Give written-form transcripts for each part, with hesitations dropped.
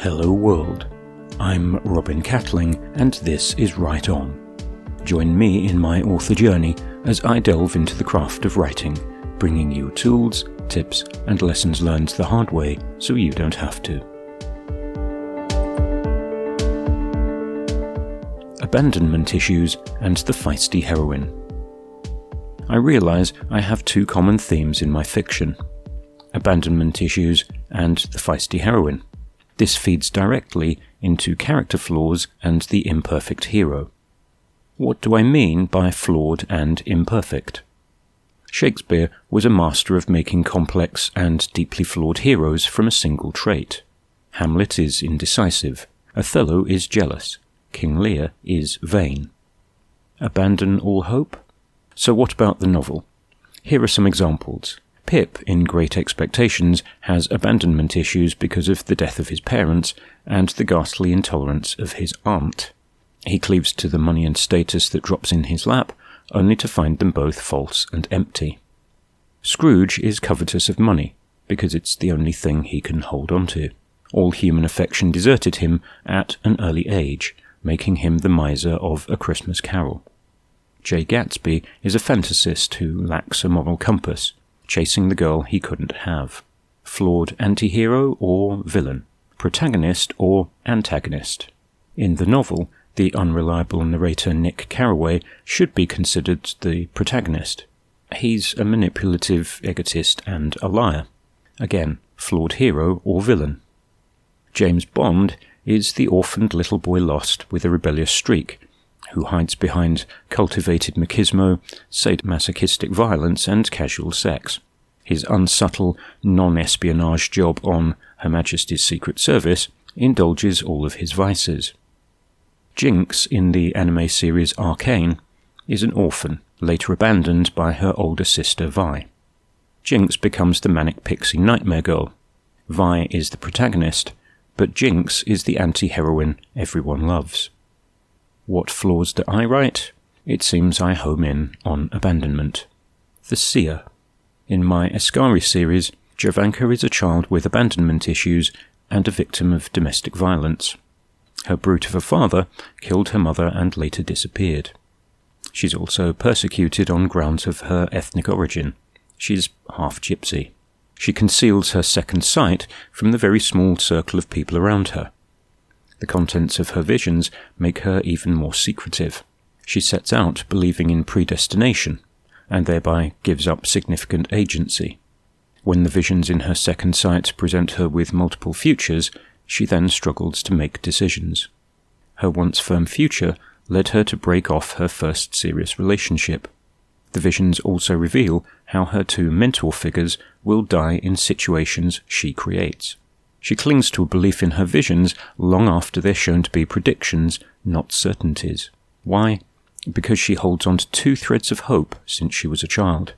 Hello world, I'm Robin Catling and this is Write On. Join me in my author journey as I delve into the craft of writing, bringing you tools, tips and lessons learned the hard way so you don't have to. Abandonment issues and the feisty heroine. I realise I have two common themes in my fiction: abandonment issues and the feisty heroine. This feeds directly into character flaws and the imperfect hero. What do I mean by flawed and imperfect? Shakespeare was a master of making complex and deeply flawed heroes from a single trait. Hamlet is indecisive, Othello is jealous, King Lear is vain. Abandon all hope? So what about the novel? Here are some examples. Pip, in Great Expectations, has abandonment issues because of the death of his parents and the ghastly intolerance of his aunt. He cleaves to the money and status that drops in his lap, only to find them both false and empty. Scrooge is covetous of money, because it's the only thing he can hold on to. All human affection deserted him at an early age, making him the miser of A Christmas Carol. Jay Gatsby is a fantasist who lacks a moral compass, chasing the girl he couldn't have. Flawed anti-hero or villain, protagonist or antagonist. In the novel, the unreliable narrator Nick Carraway should be considered the protagonist. He's a manipulative egotist and a liar. Again, flawed hero or villain. James Bond is the orphaned little boy lost with a rebellious streak, who hides behind cultivated machismo, sadomasochistic violence and casual sex. His unsubtle, non-espionage job on Her Majesty's Secret Service indulges all of his vices. Jinx, in the anime series Arcane, is an orphan, later abandoned by her older sister Vi. Jinx becomes the manic pixie nightmare girl. Vi is the protagonist, but Jinx is the anti-heroine everyone loves. What flaws do I write? It seems I home in on abandonment. The seer. In my Ascari series, Jovanka is a child with abandonment issues and a victim of domestic violence. Her brute of a father killed her mother and later disappeared. She's also persecuted on grounds of her ethnic origin. She's half gypsy. She conceals her second sight from the very small circle of people around her. The contents of her visions make her even more secretive. She sets out believing in predestination, and thereby gives up significant agency. When the visions in her second sight present her with multiple futures, she then struggles to make decisions. Her once firm future led her to break off her first serious relationship. The visions also reveal how her two mentor figures will die in situations she creates. She clings to a belief in her visions long after they're shown to be predictions, not certainties. Why? Because she holds on to two threads of hope since she was a child: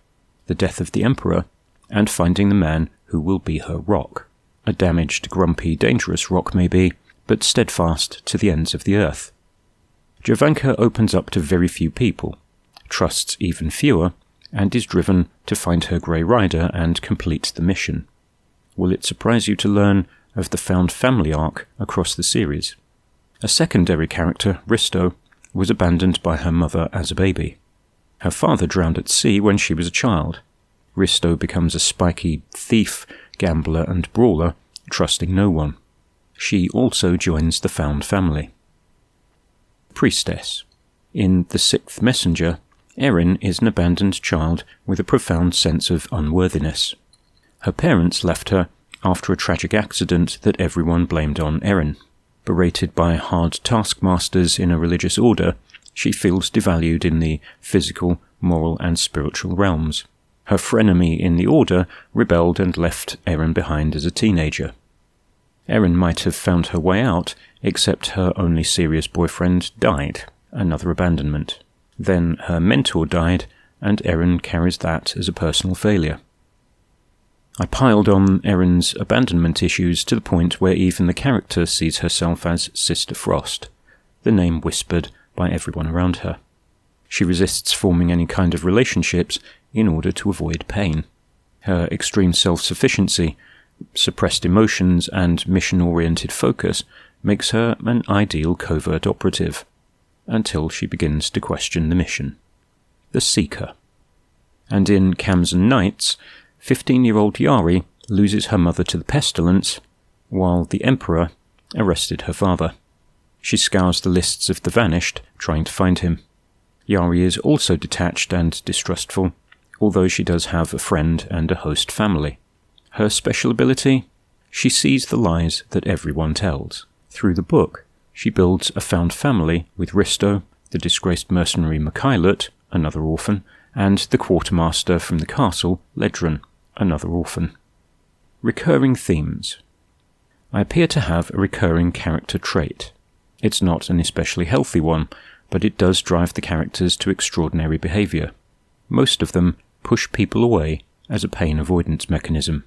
the death of the Emperor and finding the man who will be her rock. A damaged, grumpy, dangerous rock maybe, but steadfast to the ends of the earth. Jovanka opens up to very few people, trusts even fewer, and is driven to find her Grey Rider and complete the mission. Will it surprise you to learn of the found family arc across the series? A secondary character, Risto, was abandoned by her mother as a baby. Her father drowned at sea when she was a child. Risto becomes a spiky thief, gambler and brawler, trusting no one. She also joins the found family. Priestess. In The Sixth Messenger, Erin is an abandoned child with a profound sense of unworthiness. Her parents left her after a tragic accident that everyone blamed on Erin. Berated by hard taskmasters in a religious order, she feels devalued in the physical, moral and spiritual realms. Her frenemy in the order rebelled and left Erin behind as a teenager. Erin might have found her way out, except her only serious boyfriend died, another abandonment. Then her mentor died, and Erin carries that as a personal failure. I piled on Erin's abandonment issues to the point where even the character sees herself as Sister Frost, the name whispered by everyone around her. She resists forming any kind of relationships in order to avoid pain. Her extreme self-sufficiency suppressed emotions and mission-oriented focus makes her an ideal covert operative, until she begins to question the mission. The Seeker. And in Cams and Knights, 15-year-old Yari loses her mother to the pestilence, while the Emperor arrested her father. She scours the lists of the vanished, trying to find him. Yari is also detached and distrustful, although she does have a friend and a host family. Her special ability? She sees the lies that everyone tells. Through the book, she builds a found family with Risto, the disgraced mercenary Mikhailut, another orphan, and the quartermaster from the castle, Ledron, another orphan. Recurring themes. I appear to have a recurring character trait. It's not an especially healthy one, but it does drive the characters to extraordinary behaviour. Most of them push people away as a pain avoidance mechanism.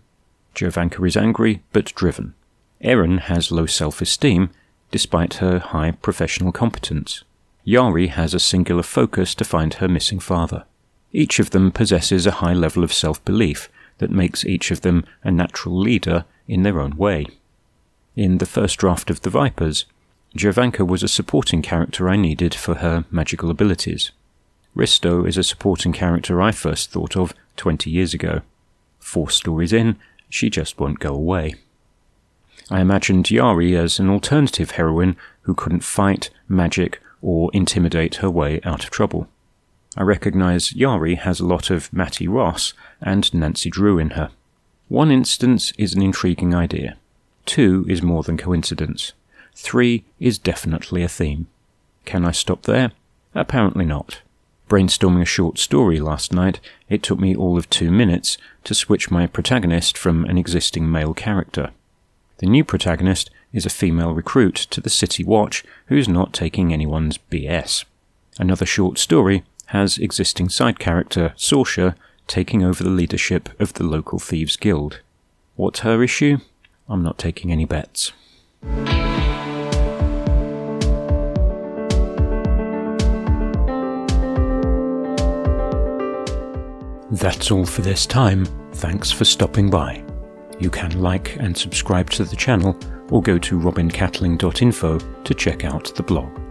Jovanka is angry but driven. Erin has low self-esteem despite her high professional competence. Yari has a singular focus to find her missing father. Each of them possesses a high level of self-belief that makes each of them a natural leader in their own way. In the first draft of The Vipers, Jovanka was a supporting character I needed for her magical abilities. Risto is a supporting character I first thought of 20 years ago. 4 stories in, she just won't go away. I imagined Yari as an alternative heroine who couldn't fight, magic, or intimidate her way out of trouble. I recognise Yari has a lot of Mattie Ross and Nancy Drew in her. 1 instance is an intriguing idea. 2 is more than coincidence. 3 is definitely a theme. Can I stop there? Apparently not. Brainstorming a short story last night, it took me all of 2 minutes to switch my protagonist from an existing male character. The new protagonist is a female recruit to the City Watch who's not taking anyone's BS. Another short story has existing side character Sorsha taking over the leadership of the local Thieves Guild. What's her issue? I'm not taking any bets. That's all for this time. Thanks for stopping by. You can like and subscribe to the channel or go to robincatling.info to check out the blog.